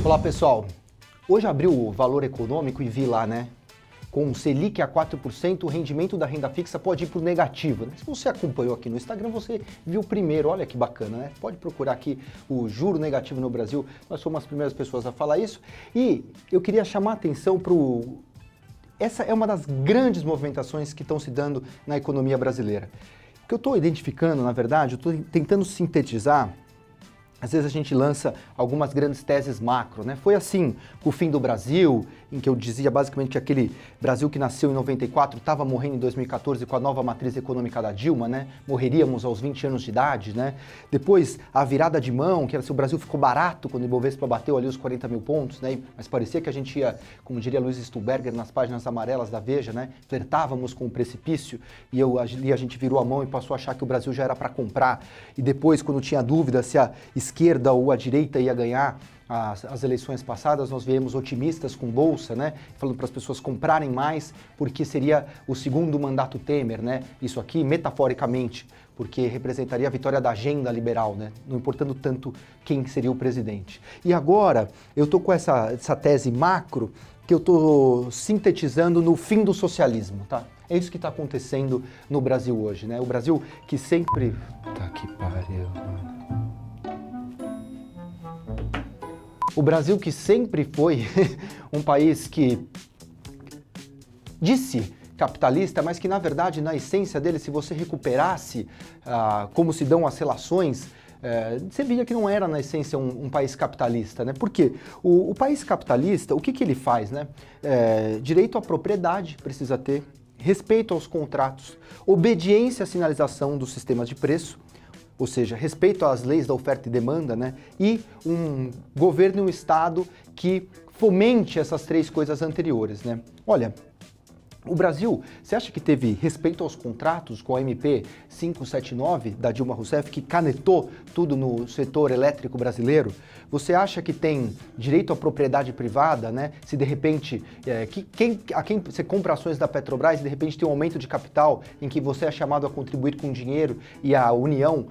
Olá pessoal, hoje abriu o Valor Econômico e vi lá, né? Com o Selic a 4%, o rendimento da renda fixa pode ir para o negativo, né? Se você acompanhou aqui no Instagram, você viu primeiro, olha que bacana, né? Pode procurar aqui o juro negativo no Brasil, nós somos as primeiras pessoas a falar isso. E eu queria chamar a atenção para o... Essa é uma das grandes movimentações que estão se dando na economia brasileira. O que eu estou identificando, na verdade, eu estou tentando sintetizar. Às vezes a gente lança algumas grandes teses macro, né? Foi assim com o fim do Brasil, em que eu dizia basicamente que aquele Brasil que nasceu em 94 estava morrendo em 2014 com a nova matriz econômica da Dilma, né? Morreríamos aos 20 anos de idade, né? Depois a virada de mão, que era se o Brasil ficou barato quando o Ibovespa bateu ali os 40 mil pontos, né? Mas parecia que a gente ia, como diria Luiz Stuhlberger nas páginas amarelas da Veja, né? Flertávamos com o precipício e a gente virou a mão e passou a achar que o Brasil já era para comprar. E depois, quando tinha dúvida se a esquerda ou a direita ia ganhar as eleições passadas, nós viemos otimistas com bolsa, né? Falando para as pessoas comprarem mais, porque seria o segundo mandato Temer, né? Isso aqui, metaforicamente, porque representaria a vitória da agenda liberal, né? Não importando tanto quem seria o presidente. E agora, eu estou com essa tese macro que eu estou sintetizando no fim do socialismo, tá? É isso que está acontecendo no Brasil hoje, né? O Brasil que sempre... Tá que pariu, mano. O Brasil que sempre foi um país que disse capitalista, mas que na verdade, na essência dele, se você recuperasse como se dão as relações, você via que não era na essência um país capitalista, né? Por quê? O país capitalista, o que ele faz, né? Direito à propriedade precisa ter, respeito aos contratos, obediência à sinalização dos sistemas de preço, ou seja, respeito às leis da oferta e demanda, né? E um governo e um Estado que fomente essas três coisas anteriores, né? Olha, o Brasil, você acha que teve respeito aos contratos com a MP 579 da Dilma Rousseff, que canetou tudo no setor elétrico brasileiro? Você acha que tem direito à propriedade privada, né? Se de repente, a quem você compra ações da Petrobras e de repente tem um aumento de capital em que você é chamado a contribuir com dinheiro e a União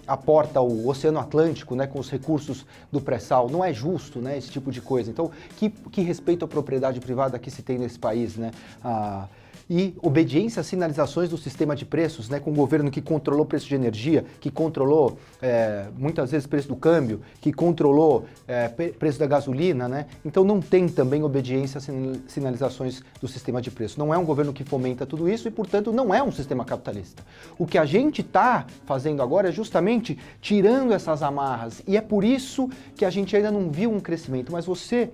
aporta o Oceano Atlântico, né, com os recursos do pré-sal. Não é justo, né, esse tipo de coisa. Então, que respeito à propriedade privada que se tem nesse país, né? E obediência às sinalizações do sistema de preços, né, com um governo que controlou o preço de energia, que controlou muitas vezes o preço do câmbio, que controlou preço da gasolina, né? Então não tem também obediência às sinalizações do sistema de preço. Não é um governo que fomenta tudo isso e, portanto, não é um sistema capitalista. O que a gente está fazendo agora é justamente tirando essas amarras e é por isso que a gente ainda não viu um crescimento, mas você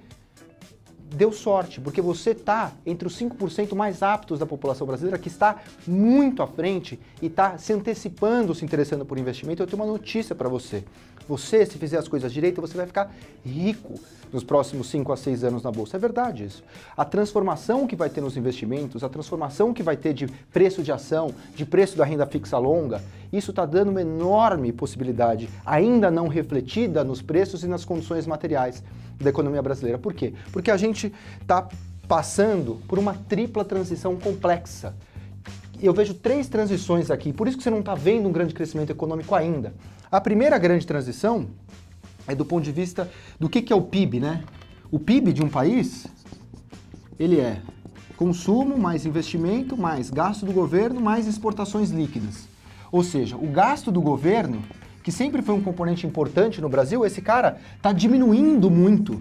deu sorte, porque você está entre os 5% mais aptos da população brasileira, que está muito à frente e está se antecipando, se interessando por investimento. Eu tenho uma notícia para você. Você, se fizer as coisas direito, você vai ficar rico nos próximos 5 a 6 anos na Bolsa. É verdade isso. A transformação que vai ter nos investimentos, a transformação que vai ter de preço de ação, de preço da renda fixa longa, isso está dando uma enorme possibilidade, ainda não refletida nos preços e nas condições materiais da economia brasileira. Por quê? Porque a gente está passando por uma tripla transição complexa. Eu vejo 3 transições aqui, por isso que você não está vendo um grande crescimento econômico ainda. A primeira grande transição é do ponto de vista do que é o PIB, né? O PIB de um país, ele é consumo, mais investimento, mais gasto do governo, mais exportações líquidas. Ou seja, o gasto do governo, que sempre foi um componente importante no Brasil, esse cara está diminuindo muito.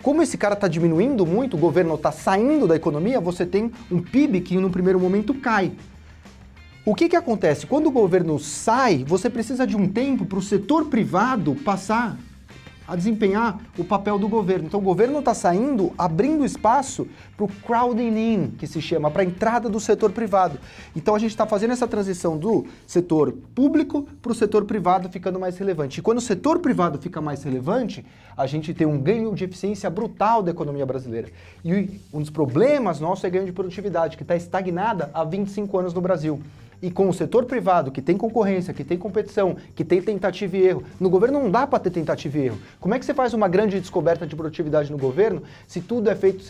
Como esse cara está diminuindo muito, o governo está saindo da economia, você tem um PIB que no primeiro momento cai. O que acontece? Quando o governo sai, você precisa de um tempo para o setor privado passar a desempenhar o papel do governo. Então o governo está saindo, abrindo espaço para o crowding in, que se chama, para a entrada do setor privado. Então a gente está fazendo essa transição do setor público para o setor privado ficando mais relevante. E quando o setor privado fica mais relevante, a gente tem um ganho de eficiência brutal da economia brasileira. E um dos problemas nossos é ganho de produtividade, que está estagnada há 25 anos no Brasil. E com o setor privado, que tem concorrência, que tem competição, que tem tentativa e erro, no governo não dá para ter tentativa e erro. Como é que você faz uma grande descoberta de produtividade no governo se tudo é feito,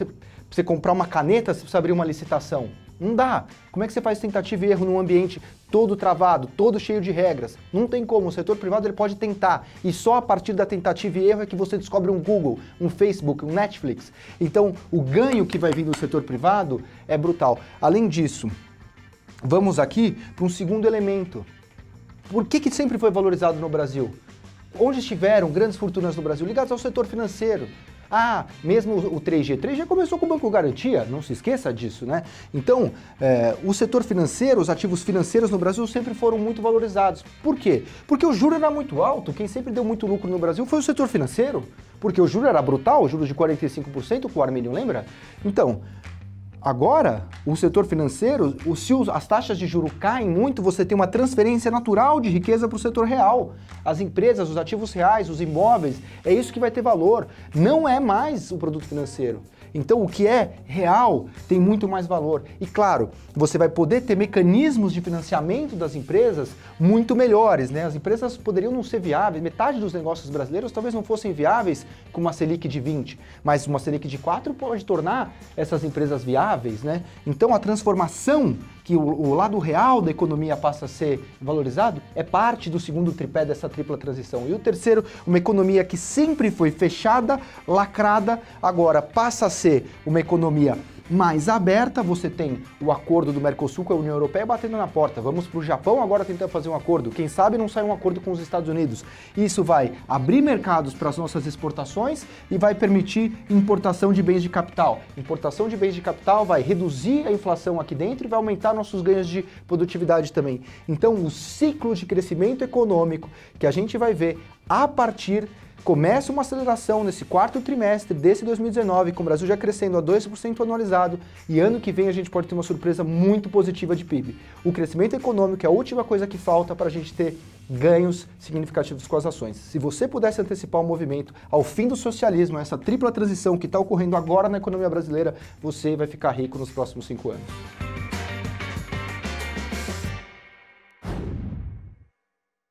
você comprar uma caneta, você precisa abrir uma licitação? Não dá. Como é que você faz tentativa e erro num ambiente todo travado, todo cheio de regras? Não tem como. O setor privado ele pode tentar. E só a partir da tentativa e erro é que você descobre um Google, um Facebook, um Netflix. Então, o ganho que vai vir do setor privado é brutal. Além disso, vamos aqui para um segundo elemento. Por que sempre foi valorizado no Brasil? Onde estiveram grandes fortunas no Brasil? Ligadas ao setor financeiro. Ah, mesmo o 3G. 3G começou com o Banco Garantia, não se esqueça disso, né? Então, o setor financeiro, os ativos financeiros no Brasil sempre foram muito valorizados. Por quê? Porque o juro era muito alto, quem sempre deu muito lucro no Brasil foi o setor financeiro, porque o juro era brutal, o juro de 45%, que o Armínio lembra? Então, agora, o setor financeiro, se as taxas de juros caem muito, você tem uma transferência natural de riqueza para o setor real. As empresas, os ativos reais, os imóveis, é isso que vai ter valor. Não é mais o produto financeiro. Então, o que é real tem muito mais valor. E claro, você vai poder ter mecanismos de financiamento das empresas muito melhores, né? As empresas poderiam não ser viáveis, metade dos negócios brasileiros talvez não fossem viáveis com uma Selic de 20, mas uma Selic de 4 pode tornar essas empresas viáveis, né? Então, a transformação que o lado real da economia passa a ser valorizado é parte do segundo tripé dessa tripla transição. E o terceiro, uma economia que sempre foi fechada, lacrada, agora passa a ser uma economia mais aberta. Você tem o acordo do Mercosul com a União Europeia batendo na porta. Vamos para o Japão agora tentar fazer um acordo. Quem sabe não sai um acordo com os Estados Unidos. Isso vai abrir mercados para as nossas exportações e vai permitir importação de bens de capital. Importação de bens de capital vai reduzir a inflação aqui dentro e vai aumentar nossos ganhos de produtividade também. Então, o ciclo de crescimento econômico que a gente vai ver a partir começa uma aceleração nesse quarto trimestre desse 2019, com o Brasil já crescendo a 2% anualizado, e ano que vem a gente pode ter uma surpresa muito positiva de PIB. O crescimento econômico é a última coisa que falta para a gente ter ganhos significativos com as ações. Se você pudesse antecipar o movimento ao fim do socialismo, essa tripla transição que está ocorrendo agora na economia brasileira, você vai ficar rico nos próximos 5 anos.